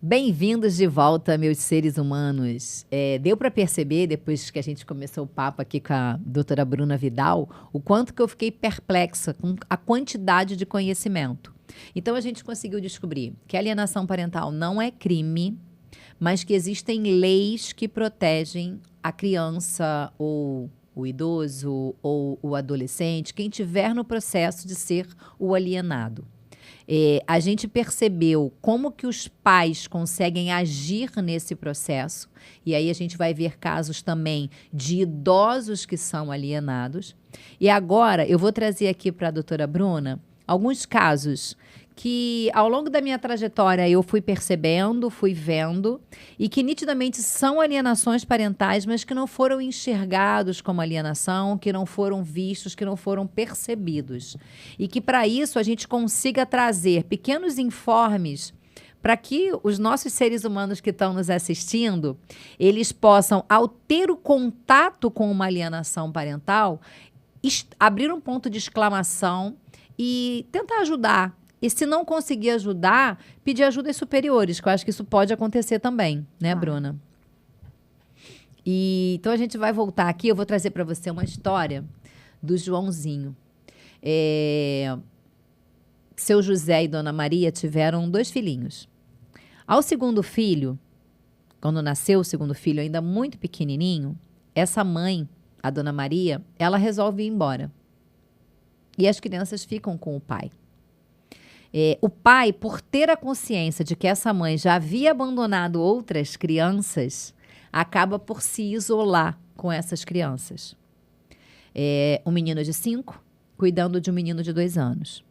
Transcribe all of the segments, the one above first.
Bem-vindos de volta, meus seres humanos. Deu para perceber, depois que a gente começou o papo aqui com a doutora Bruna Vidal, o quanto que eu fiquei perplexa com a quantidade de conhecimento. Então, a gente conseguiu descobrir que a alienação parental não é crime, mas que existem leis que protegem a criança ou o idoso ou o adolescente, quem tiver no processo de ser o alienado. A gente percebeu como que os pais conseguem agir nesse processo, e aí a gente vai ver casos também de idosos que são alienados. E agora eu vou trazer aqui para a doutora Bruna alguns casos que ao longo da minha trajetória eu fui percebendo, fui vendo, e que nitidamente são alienações parentais, mas que não foram enxergados como alienação, que não foram vistos, que não foram percebidos. E que para isso a gente consiga trazer pequenos informes para que os nossos seres humanos que estão nos assistindo, eles possam, ao ter o contato com uma alienação parental, abrir um ponto de exclamação e tentar ajudar. E se não conseguir ajudar, pedir ajudas superiores, que eu acho que isso pode acontecer também, né, Bruna? Então a gente vai voltar aqui, eu vou trazer para você uma história do Joãozinho. Seu José e Dona Maria tiveram 2 filhinhos. Ao segundo filho, quando nasceu o segundo filho, ainda muito pequenininho, essa mãe, a Dona Maria, ela resolve ir embora. E as crianças ficam com o pai. O pai, por ter a consciência de que essa mãe já havia abandonado outras crianças, acaba por se isolar com essas crianças. Um menino de 5, cuidando de um menino de 2 anos.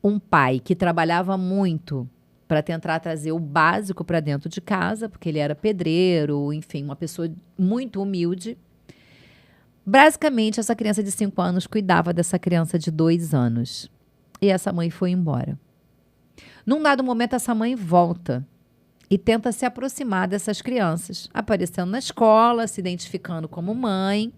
Um pai que trabalhava muito para tentar trazer o básico para dentro de casa, porque ele era pedreiro, enfim, uma pessoa muito humilde. Basicamente, essa criança de 5 anos cuidava dessa criança de 2 anos. E essa mãe foi embora. Num dado momento, essa mãe volta e tenta se aproximar dessas crianças, aparecendo na escola, se identificando como mãe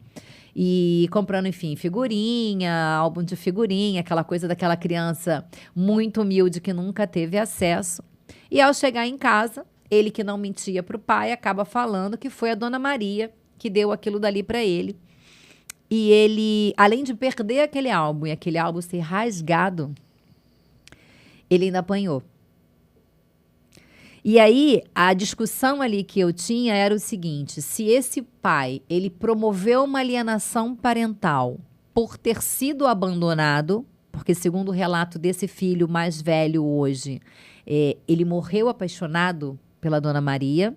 e comprando, enfim, figurinha, álbum de figurinha, aquela coisa daquela criança muito humilde que nunca teve acesso. E ao chegar em casa, ele que não mentia para o pai, acaba falando que foi a Dona Maria que deu aquilo dali para ele. E ele, além de perder aquele álbum e aquele álbum ser rasgado, ele ainda apanhou. E aí, a discussão ali que eu tinha era o seguinte: se esse pai, ele promoveu uma alienação parental por ter sido abandonado, porque segundo o relato desse filho mais velho hoje, ele morreu apaixonado pela Dona Maria,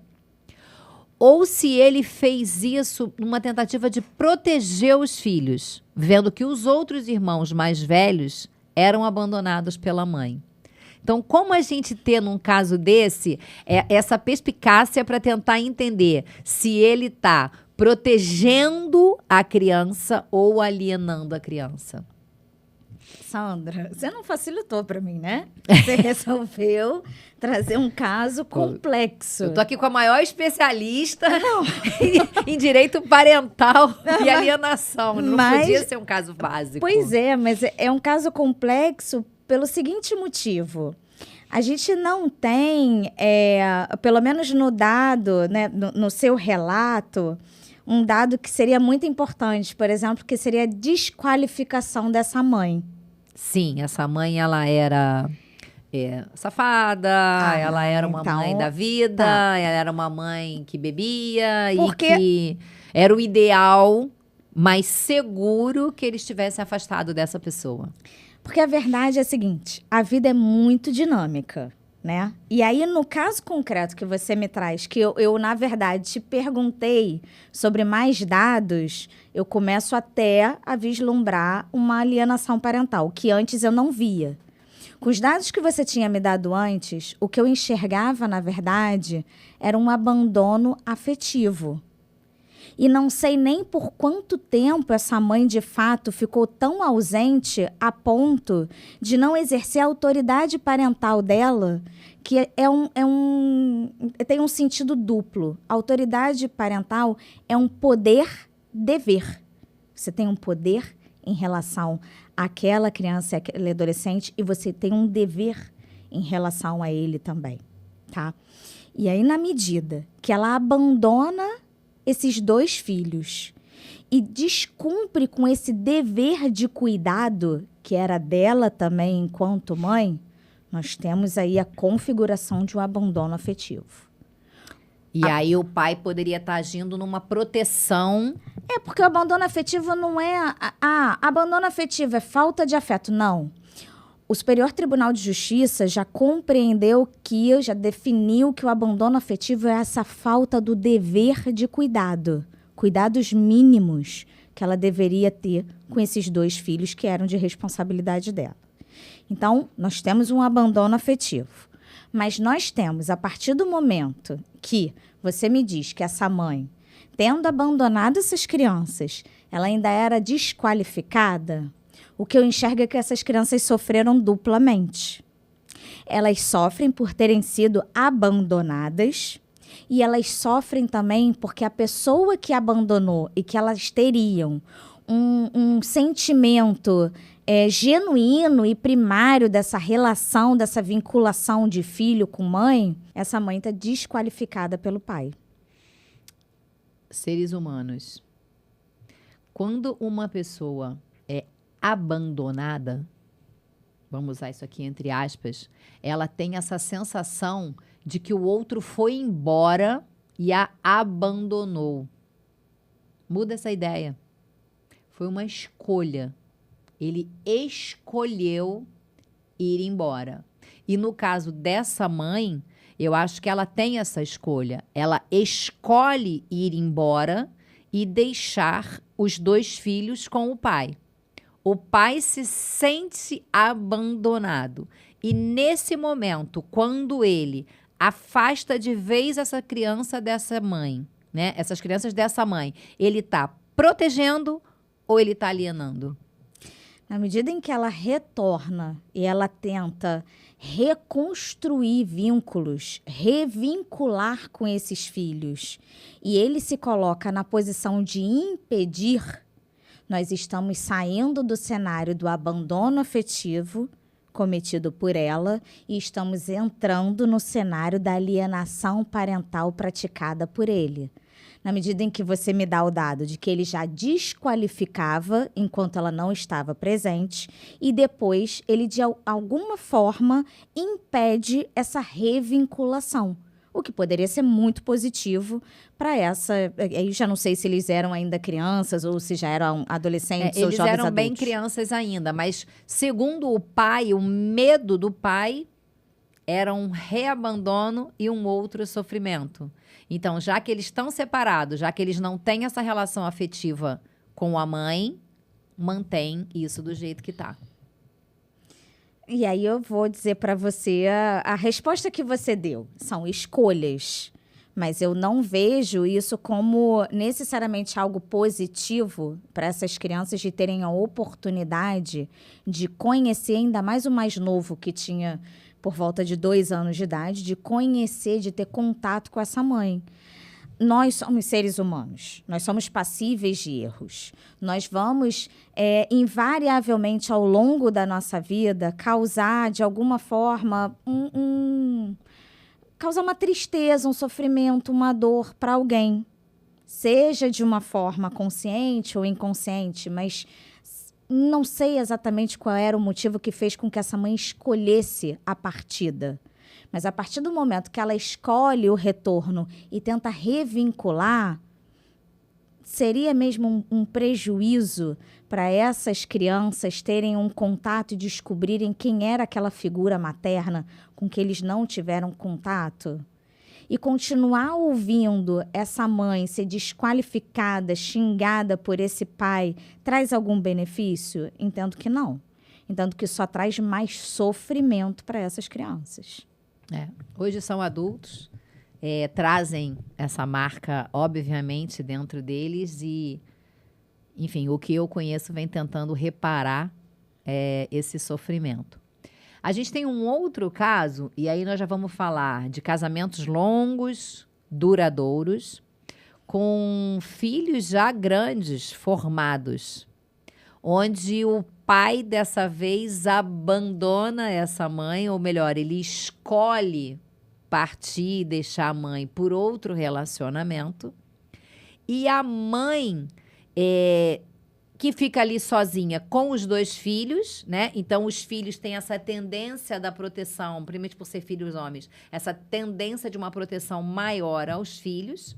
ou se ele fez isso numa tentativa de proteger os filhos, vendo que os outros irmãos mais velhos eram abandonados pela mãe. Então, como a gente ter, num caso desse, essa perspicácia para tentar entender se ele está protegendo a criança ou alienando a criança? Sandra, você não facilitou para mim, né? Você resolveu trazer um caso complexo. Eu tô aqui com a maior especialista em direito parental e alienação. Não podia ser um caso básico. Pois é, mas é um caso complexo pelo seguinte motivo. A gente não tem, pelo menos no dado, né, no seu relato, um dado que seria muito importante, por exemplo, que seria a desqualificação dessa mãe. Sim, essa mãe, ela era safada, ela era uma mãe da vida, ela era uma mãe que bebia e que era o ideal mais seguro que ele estivesse afastado dessa pessoa. Porque a verdade é a seguinte, a vida é muito dinâmica, né? E aí, no caso concreto que você me traz, que eu na verdade, te perguntei sobre mais dados, eu começo até a vislumbrar uma alienação parental, que antes eu não via. Com os dados que você tinha me dado antes, o que eu enxergava, na verdade, era um abandono afetivo. E não sei nem por quanto tempo essa mãe, de fato, ficou tão ausente a ponto de não exercer a autoridade parental dela, que tem um sentido duplo. A autoridade parental é um poder-dever. Você tem um poder em relação àquela criança, àquele adolescente, e você tem um dever em relação a ele também, tá? E aí, na medida que ela abandona esses 2 filhos e descumpre com esse dever de cuidado, que era dela também enquanto mãe, nós temos aí a configuração de um abandono afetivo. E aí o pai poderia estar agindo numa proteção. Porque o abandono afetivo não é... abandono afetivo é falta de afeto. Não. O Superior Tribunal de Justiça já compreendeu já definiu que o abandono afetivo é essa falta do dever de cuidado. Cuidados mínimos que ela deveria ter com esses 2 filhos que eram de responsabilidade dela. Então, nós temos um abandono afetivo. Mas nós temos, a partir do momento que você me diz que essa mãe, tendo abandonado essas crianças, ela ainda era desqualificada, o que eu enxergo é que essas crianças sofreram duplamente. Elas sofrem por terem sido abandonadas e elas sofrem também porque a pessoa que abandonou e que elas teriam um sentimento genuíno e primário dessa relação, dessa vinculação de filho com mãe, essa mãe está desqualificada pelo pai. Seres humanos. Quando uma pessoa é abandonada, vamos usar isso aqui entre aspas, ela tem essa sensação de que o outro foi embora e a abandonou. Muda essa ideia. Foi uma escolha. Ele escolheu ir embora. E no caso dessa mãe, eu acho que ela tem essa escolha. Ela escolhe ir embora e deixar os 2 filhos com o pai. O pai se sente abandonado. E nesse momento, quando ele afasta de vez essa criança dessa mãe, né? Essas crianças dessa mãe, ele está protegendo ou ele está alienando? Na medida em que ela retorna e ela tenta reconstruir vínculos, revincular com esses filhos, e ele se coloca na posição de impedir, nós estamos saindo do cenário do abandono afetivo cometido por ela e estamos entrando no cenário da alienação parental praticada por ele. Na medida em que você me dá o dado de que ele já desqualificava enquanto ela não estava presente e depois ele, de alguma forma, impede essa revinculação. O que poderia ser muito positivo para essa... Eu já não sei se eles eram ainda crianças ou se já eram adolescentes ou jovens adultos. Eles eram bem crianças ainda, mas segundo o pai, o medo do pai era um reabandono e um outro sofrimento. Então, já que eles estão separados, já que eles não têm essa relação afetiva com a mãe, mantém isso do jeito que está. E aí eu vou dizer para você, a resposta que você deu são escolhas, mas eu não vejo isso como necessariamente algo positivo para essas crianças de terem a oportunidade de conhecer, ainda mais o mais novo que tinha por volta de 2 anos de idade, de conhecer, de ter contato com essa mãe. Nós somos seres humanos, nós somos passíveis de erros. Nós vamos, invariavelmente, ao longo da nossa vida, causar, de alguma forma, causar uma tristeza, um sofrimento, uma dor para alguém. Seja de uma forma consciente ou inconsciente, mas não sei exatamente qual era o motivo que fez com que essa mãe escolhesse a partida. Mas a partir do momento que ela escolhe o retorno e tenta revincular, seria mesmo um prejuízo para essas crianças terem um contato e descobrirem quem era aquela figura materna com que eles não tiveram contato? E continuar ouvindo essa mãe ser desqualificada, xingada por esse pai, traz algum benefício? Entendo que não. Entendo que só traz mais sofrimento para essas crianças. Hoje são adultos, trazem essa marca, obviamente, dentro deles e, enfim, o que eu conheço vem tentando reparar esse sofrimento. A gente tem um outro caso, e aí nós já vamos falar de casamentos longos, duradouros, com filhos já grandes, formados, onde o pai, dessa vez, abandona essa mãe, ou melhor, ele escolhe partir e deixar a mãe por outro relacionamento. E a mãe que fica ali sozinha com os 2 filhos, né? Então, os filhos têm essa tendência da proteção, principalmente por ser filhos homens, essa tendência de uma proteção maior aos filhos.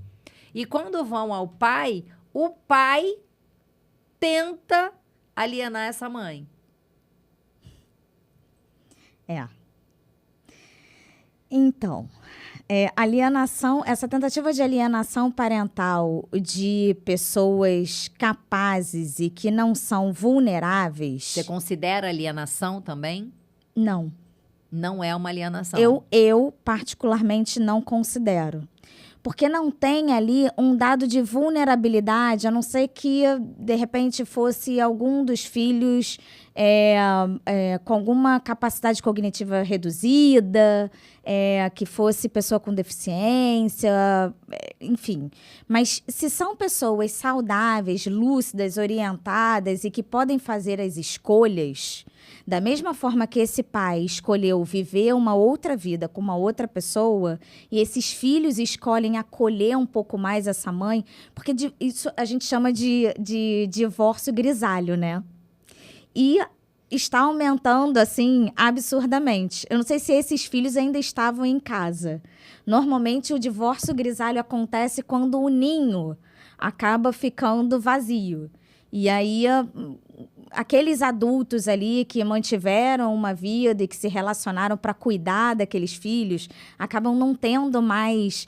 E quando vão ao pai, o pai tenta alienar essa mãe. Então, alienação, essa tentativa de alienação parental de pessoas capazes e que não são vulneráveis. Você considera alienação também? Não. Não é uma alienação. Eu particularmente não considero. Porque não tem ali um dado de vulnerabilidade, a não ser que, de repente, fosse algum dos filhos com alguma capacidade cognitiva reduzida, que fosse pessoa com deficiência, enfim. Mas se são pessoas saudáveis, lúcidas, orientadas e que podem fazer as escolhas, da mesma forma que esse pai escolheu viver uma outra vida com uma outra pessoa, e esses filhos escolhem acolher um pouco mais essa mãe, porque isso a gente chama de divórcio grisalho, né? E está aumentando, assim, absurdamente. Eu não sei se esses filhos ainda estavam em casa. Normalmente, o divórcio grisalho acontece quando o ninho acaba ficando vazio. E aí, aqueles adultos ali que mantiveram uma vida e que se relacionaram para cuidar daqueles filhos acabam não tendo mais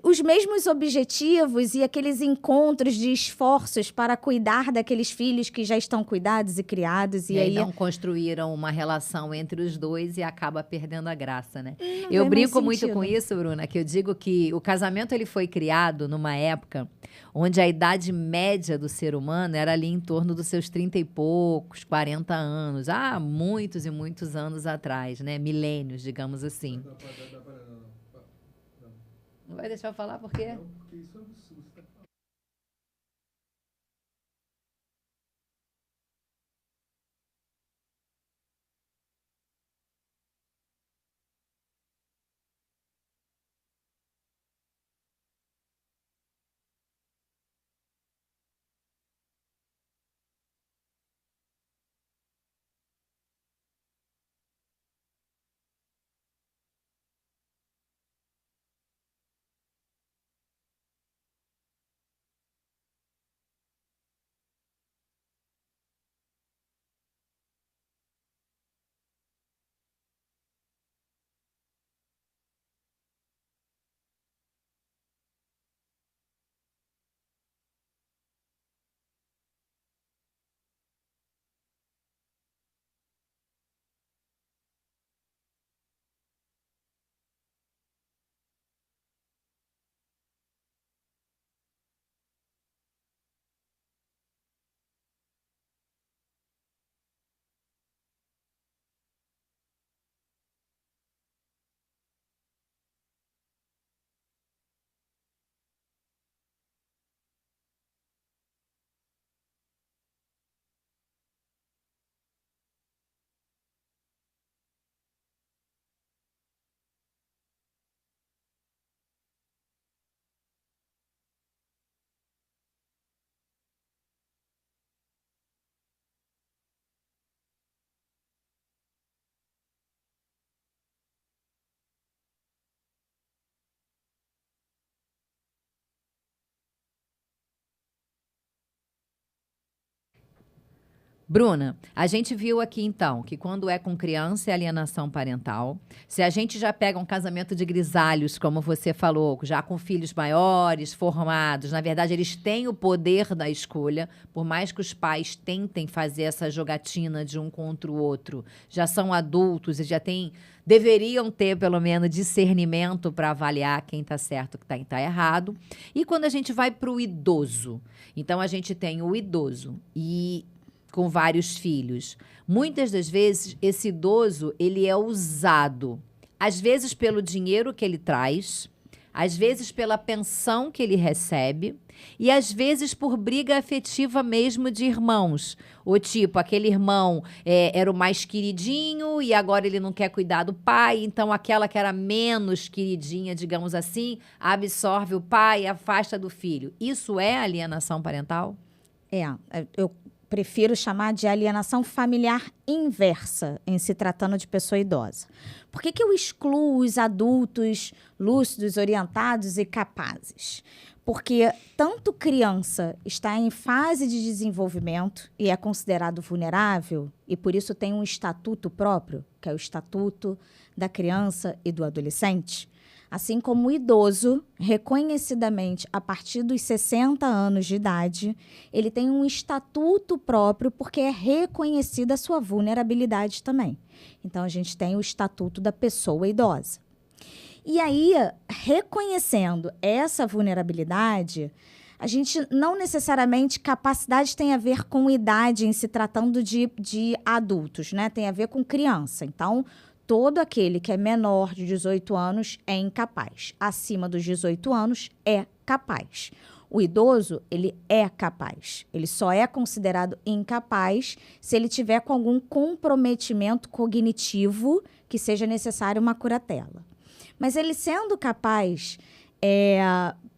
os mesmos objetivos e aqueles encontros de esforços para cuidar daqueles filhos que já estão cuidados e criados. E aí não construíram uma relação entre os dois e acaba perdendo a graça, né? Eu vê brinco mais muito sentido. com isso, Bruna, que eu digo que o casamento ele foi criado numa época onde a idade média do ser humano era ali em torno dos seus 30 e poucos, 40 anos. Há muitos e muitos anos atrás, né? Milênios, digamos assim. Não vai deixar eu falar por quê? Não, porque isso é um absurdo. Bruna, a gente viu aqui então que quando é com criança é alienação parental. Se a gente já pega um casamento de grisalhos, como você falou, já com filhos maiores, formados, na verdade eles têm o poder da escolha, por mais que os pais tentem fazer essa jogatina de um contra o outro, já são adultos e deveriam ter pelo menos discernimento para avaliar quem está certo e quem está errado. E quando a gente vai para o idoso, então a gente tem o idoso e com vários filhos. Muitas das vezes, esse idoso, ele é usado, às vezes pelo dinheiro que ele traz, Às vezes pela pensão que ele recebe e às vezes por briga afetiva mesmo de irmãos. O tipo, aquele irmão era o mais queridinho e agora ele não quer cuidar do pai, então aquela que era menos queridinha, digamos assim, absorve o pai e afasta do filho. Isso é alienação parental? Eu prefiro chamar de alienação familiar inversa, em se tratando de pessoa idosa. Por que eu excluo os adultos lúcidos, orientados e capazes? Porque tanto criança está em fase de desenvolvimento e é considerado vulnerável, e por isso tem um estatuto próprio, que é o Estatuto da Criança e do Adolescente, assim como o idoso, reconhecidamente a partir dos 60 anos de idade, ele tem um estatuto próprio porque é reconhecida a sua vulnerabilidade também. Então, a gente tem o Estatuto da Pessoa Idosa. E aí, reconhecendo essa vulnerabilidade, a gente não necessariamente capacidade tem a ver com idade em se tratando de adultos, né? Tem a ver com criança. Então, todo aquele que é menor de 18 anos é incapaz. Acima dos 18 anos é capaz. O idoso, ele é capaz. Ele só é considerado incapaz se ele tiver com algum comprometimento cognitivo que seja necessário uma curatela. Mas ele sendo capaz,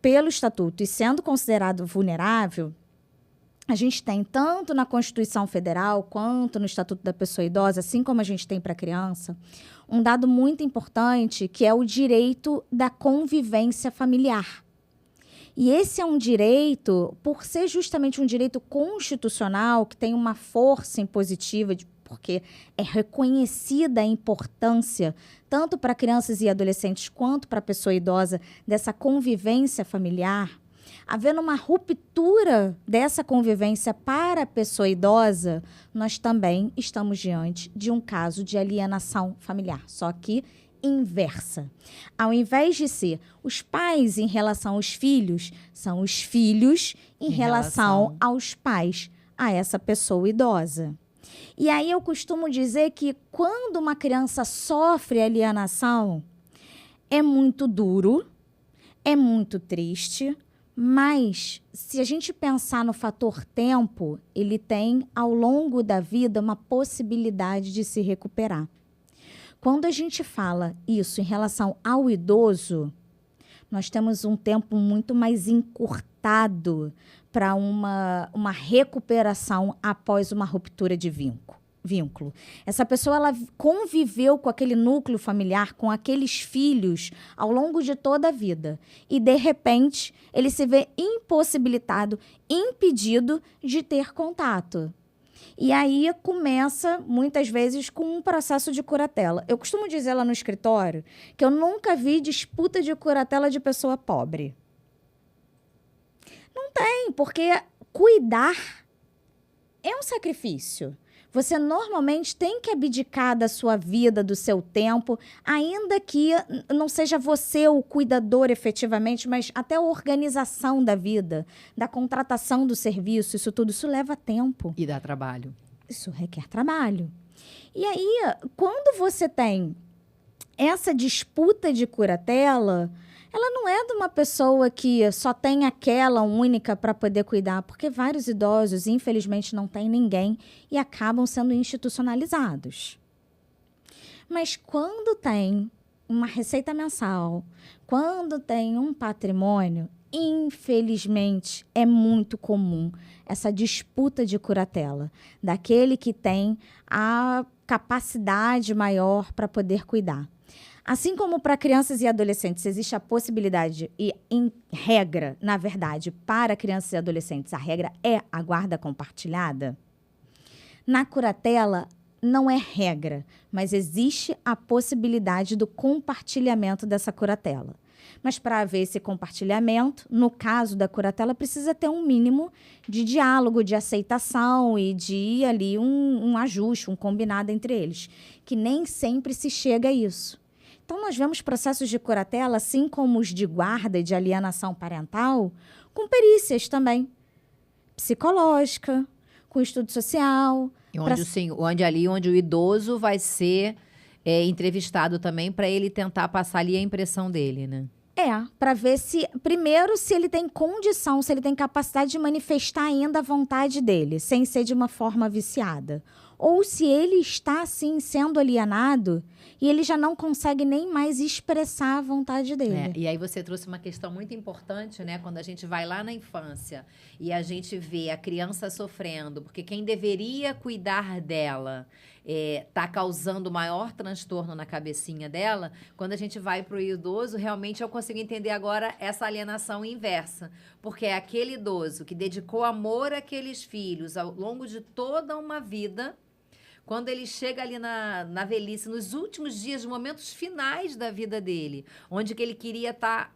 pelo estatuto, e sendo considerado vulnerável, a gente tem tanto na Constituição Federal quanto no Estatuto da Pessoa Idosa, assim como a gente tem para a criança, um dado muito importante que é o direito da convivência familiar. E esse é um direito, por ser justamente um direito constitucional, que tem uma força impositiva, porque é reconhecida a importância, tanto para crianças e adolescentes quanto para a pessoa idosa, dessa convivência familiar. Havendo uma ruptura dessa convivência para a pessoa idosa, nós também estamos diante de um caso de alienação familiar, só que inversa. Ao invés de ser os pais em relação aos filhos, são os filhos em relação aos pais, a essa pessoa idosa. E aí eu costumo dizer que quando uma criança sofre alienação, é muito duro, é muito triste, mas se a gente pensar no fator tempo, ele tem ao longo da vida uma possibilidade de se recuperar. Quando a gente fala isso em relação ao idoso, nós temos um tempo muito mais encurtado para uma recuperação após uma ruptura de vínculo. Essa pessoa ela conviveu com aquele núcleo familiar, com aqueles filhos ao longo de toda a vida. E, de repente, ele se vê impossibilitado, impedido de ter contato. E aí começa, muitas vezes, com um processo de curatela. Eu costumo dizer lá no escritório que eu nunca vi disputa de curatela de pessoa pobre. Não tem, porque cuidar é um sacrifício. Você normalmente tem que abdicar da sua vida, do seu tempo, ainda que não seja você o cuidador efetivamente, mas até a organização da vida, da contratação do serviço, isso leva tempo. E dá trabalho. Isso requer trabalho. E aí, quando você tem essa disputa de curatela, ela não é de uma pessoa que só tem aquela única para poder cuidar, porque vários idosos, infelizmente, não têm ninguém e acabam sendo institucionalizados. Mas quando tem uma receita mensal, quando tem um patrimônio, infelizmente, é muito comum essa disputa de curatela, daquele que tem a capacidade maior para poder cuidar. Assim como para crianças e adolescentes existe a possibilidade, e em regra, na verdade, para crianças e adolescentes, a regra é a guarda compartilhada, na curatela não é regra, mas existe a possibilidade do compartilhamento dessa curatela. Mas para haver esse compartilhamento, no caso da curatela, precisa ter um mínimo de diálogo, de aceitação e de ali um ajuste, um combinado entre eles, que nem sempre se chega a isso. Então, nós vemos processos de curatela, assim como os de guarda e de alienação parental, com perícias também, psicológica, com estudo social. E onde o idoso vai ser entrevistado também para ele tentar passar ali a impressão dele, né? Para ver se, primeiro, se ele tem condição, se ele tem capacidade de manifestar ainda a vontade dele, sem ser de uma forma viciada. Ou se ele está, assim, sendo alienado e ele já não consegue nem mais expressar a vontade dele. E aí você trouxe uma questão muito importante, né? Quando a gente vai lá na infância e a gente vê a criança sofrendo, porque quem deveria cuidar dela está causando maior transtorno na cabecinha dela. Quando a gente vai para o idoso, realmente eu consigo entender agora essa alienação inversa. Porque é aquele idoso que dedicou amor àqueles filhos ao longo de toda uma vida. Quando ele chega ali na velhice, nos últimos dias, momentos finais da vida dele, onde que ele queria estar...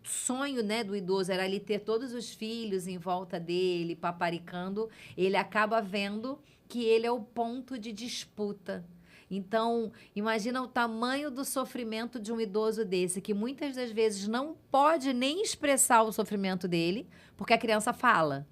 sonho, né, do idoso era ele ter todos os filhos em volta dele, paparicando, ele acaba vendo que ele é o ponto de disputa. Então, imagina o tamanho do sofrimento de um idoso desse, que muitas das vezes não pode nem expressar o sofrimento dele, porque a criança fala.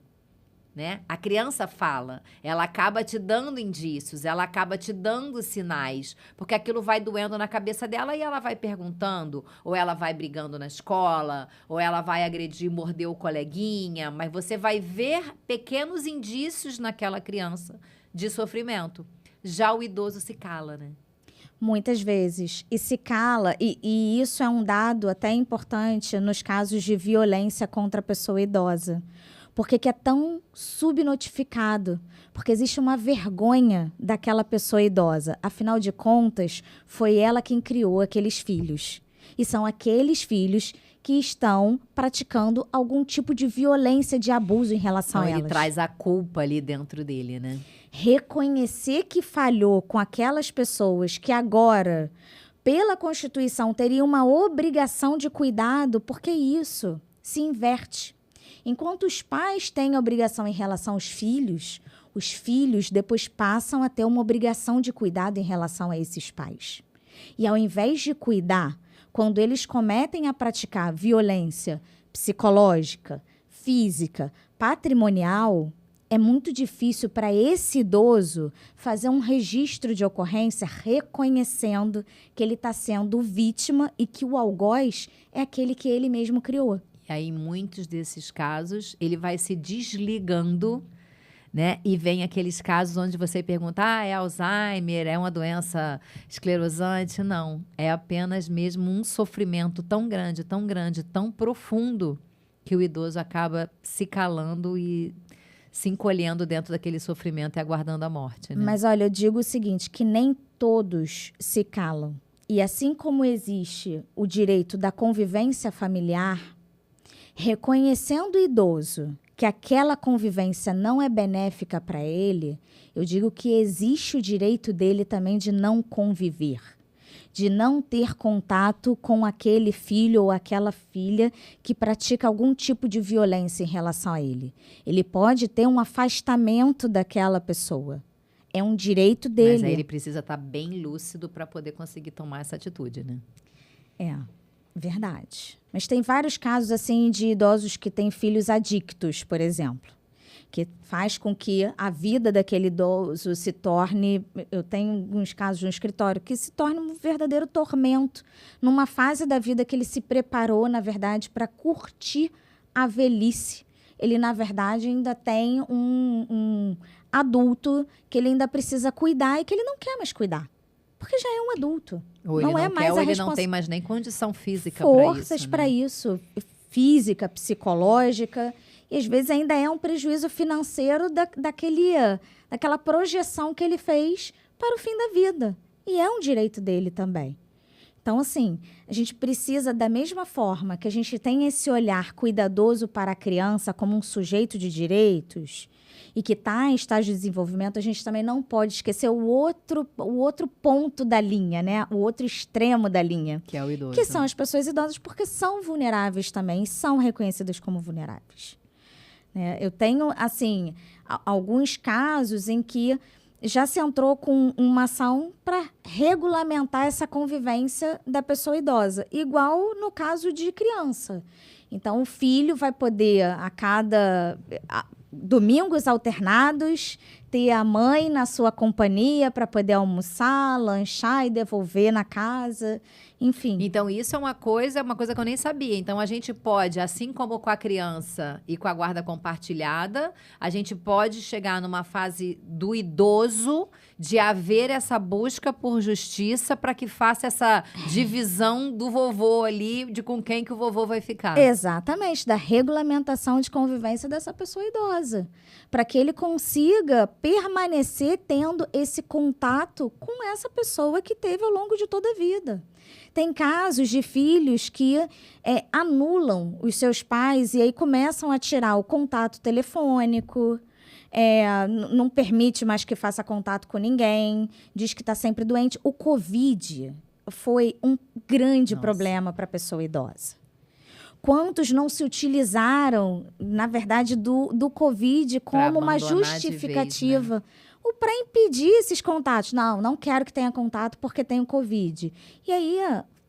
Né? A criança fala, ela acaba te dando indícios, ela acaba te dando sinais, porque aquilo vai doendo na cabeça dela e ela vai perguntando, ou ela vai brigando na escola, ou ela vai agredir, morder o coleguinha, mas você vai ver pequenos indícios naquela criança de sofrimento. Já o idoso se cala, né? Muitas vezes. E se cala, e isso é um dado até importante nos casos de violência contra a pessoa idosa. Porque que é tão subnotificado? Porque existe uma vergonha daquela pessoa idosa. Afinal de contas, foi ela quem criou aqueles filhos. E são aqueles filhos que estão praticando algum tipo de violência, de abuso em relação a elas. Ele traz a culpa ali dentro dele, né? Reconhecer que falhou com aquelas pessoas que agora, pela Constituição, teriam uma obrigação de cuidado, porque isso se inverte. Enquanto os pais têm obrigação em relação aos filhos, os filhos depois passam a ter uma obrigação de cuidado em relação a esses pais. E ao invés de cuidar, quando eles cometem a praticar violência psicológica, física, patrimonial, é muito difícil para esse idoso fazer um registro de ocorrência reconhecendo que ele está sendo vítima e que o algoz é aquele que ele mesmo criou. E aí, em muitos desses casos, ele vai se desligando, né? E vem aqueles casos onde você pergunta, é Alzheimer, é uma doença esclerosante? Não, é apenas mesmo um sofrimento tão grande, tão profundo, que o idoso acaba se calando e se encolhendo dentro daquele sofrimento e aguardando a morte, né? Mas olha, eu digo o seguinte, que nem todos se calam. E assim como existe o direito da convivência familiar, reconhecendo o idoso que aquela convivência não é benéfica para ele, eu digo que existe o direito dele também de não conviver, de não ter contato com aquele filho ou aquela filha que pratica algum tipo de violência em relação a ele. Ele pode ter um afastamento daquela pessoa. É um direito dele. Mas aí ele precisa estar bem lúcido para poder conseguir tomar essa atitude, né? Verdade. Mas tem vários casos, assim, de idosos que têm filhos adictos, por exemplo, que faz com que a vida daquele idoso se torne... Eu tenho alguns casos no escritório que se torne um verdadeiro tormento numa fase da vida que ele se preparou, na verdade, para curtir a velhice. Ele, na verdade, ainda tem um adulto que ele ainda precisa cuidar e que ele não quer mais cuidar. Porque já é um adulto. Ou ele não quer, ou ele não tem mais nem condição física para isso. Forças para isso, física, psicológica. E às vezes ainda é um prejuízo financeiro daquela projeção que ele fez para o fim da vida. E é um direito dele também. Então, assim, a gente precisa, da mesma forma que a gente tem esse olhar cuidadoso para a criança como um sujeito de direitos e que está em estágio de desenvolvimento, a gente também não pode esquecer o outro ponto da linha, né? O outro extremo da linha. Que é o idoso. Que são as pessoas idosas, porque são vulneráveis também e são reconhecidas como vulneráveis. Eu tenho, assim, alguns casos em que já se entrou com uma ação para regulamentar essa convivência da pessoa idosa, igual no caso de criança. Então, o filho vai poder, a cada domingos alternados, ter a mãe na sua companhia para poder almoçar, lanchar e devolver na casa, enfim. Então, isso é uma coisa que eu nem sabia. Então, a gente pode, assim como com a criança e com a guarda compartilhada, a gente pode chegar numa fase do idoso de haver essa busca por justiça para que faça essa divisão do vovô ali, de com quem que o vovô vai ficar. Exatamente, da regulamentação de convivência dessa pessoa idosa. Para que ele consiga permanecer tendo esse contato com essa pessoa que teve ao longo de toda a vida. Tem casos de filhos que anulam os seus pais e aí começam a tirar o contato telefônico, não permite mais que faça contato com ninguém, diz que está sempre doente. O Covid foi um grande problema para a pessoa idosa. Quantos não se utilizaram, na verdade, do Covid como uma justificativa, né? Para impedir esses contatos. Não quero que tenha contato porque tenho Covid. E aí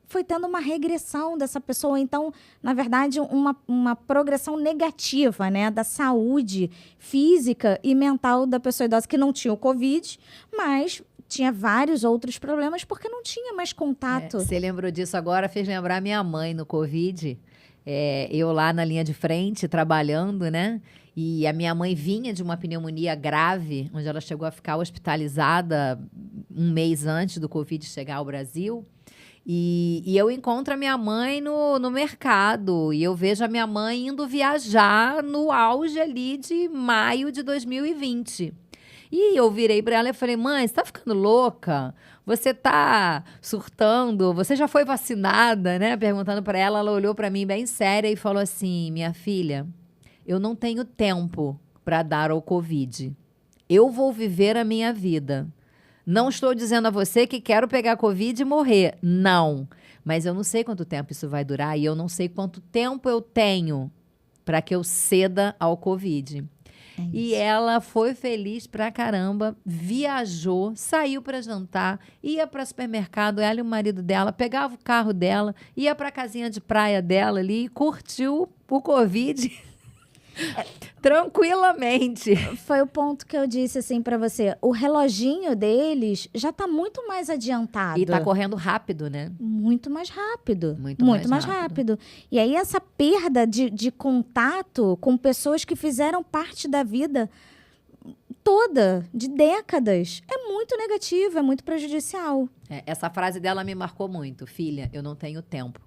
foi tendo uma regressão dessa pessoa. Então, na verdade, uma progressão negativa, né, da saúde física e mental da pessoa idosa que não tinha o Covid, mas tinha vários outros problemas porque não tinha mais contato. Você lembrou disso agora, fez lembrar minha mãe no Covid. Eu lá na linha de frente, trabalhando, né? E a minha mãe vinha de uma pneumonia grave, onde ela chegou a ficar hospitalizada um mês antes do Covid chegar ao Brasil. E eu encontro a minha mãe no mercado. E eu vejo a minha mãe indo viajar no auge ali de maio de 2020. E eu virei para ela e falei, mãe, você tá ficando louca? Você tá surtando? Você já foi vacinada, né? Perguntando para ela, ela olhou para mim bem séria e falou assim, minha filha, eu não tenho tempo para dar ao Covid. Eu vou viver a minha vida. Não estou dizendo a você que quero pegar Covid e morrer. Não. Mas eu não sei quanto tempo isso vai durar e eu não sei quanto tempo eu tenho para que eu ceda ao Covid. E ela foi feliz pra caramba, viajou, saiu pra jantar, ia pra supermercado, ela e o marido dela, pegava o carro dela, ia pra casinha de praia dela ali e curtiu o Covid tranquilamente. Foi o ponto que eu disse assim pra você. O reloginho deles já tá muito mais adiantado. E tá correndo rápido, né? Muito mais rápido. Muito mais rápido. E aí essa perda de contato com pessoas que fizeram parte da vida toda, de décadas, é muito negativo, é muito prejudicial. Essa frase dela me marcou muito. Filha, eu não tenho tempo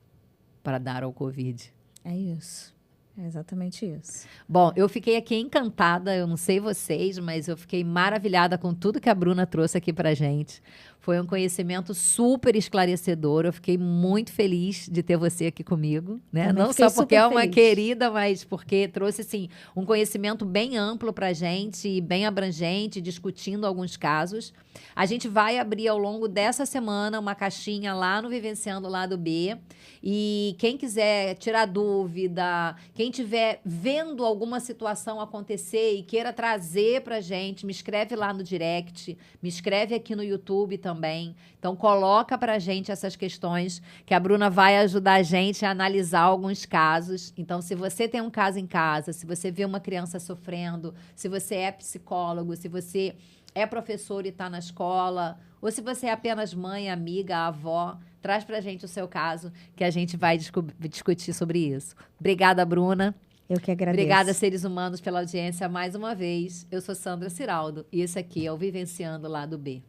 para dar ao Covid. É isso. É exatamente isso. Bom, eu fiquei aqui encantada, eu não sei vocês, mas eu fiquei maravilhada com tudo que a Bruna trouxe aqui pra gente. Foi um conhecimento super esclarecedor, eu fiquei muito feliz de ter você aqui comigo, né? Não só porque é uma querida, mas porque trouxe, assim, um conhecimento bem amplo pra gente e bem abrangente, discutindo alguns casos. A gente vai abrir ao longo dessa semana uma caixinha lá no Vivenciando Lado B. E quem quiser tirar dúvida, quem estiver vendo alguma situação acontecer e queira trazer pra gente, me escreve lá no direct, me escreve aqui no YouTube também. Então, coloca pra gente essas questões que a Bruna vai ajudar a gente a analisar alguns casos. Então, se você tem um caso em casa, se você vê uma criança sofrendo, se você é psicólogo, se você é professor e está na escola, ou se você é apenas mãe, amiga, avó, traz pra gente o seu caso, que a gente vai discutir sobre isso. Obrigada, Bruna. Eu que agradeço. Obrigada, seres humanos, pela audiência mais uma vez. Eu sou Sandra Ciraldo e esse aqui é o Vivenciando Lado B.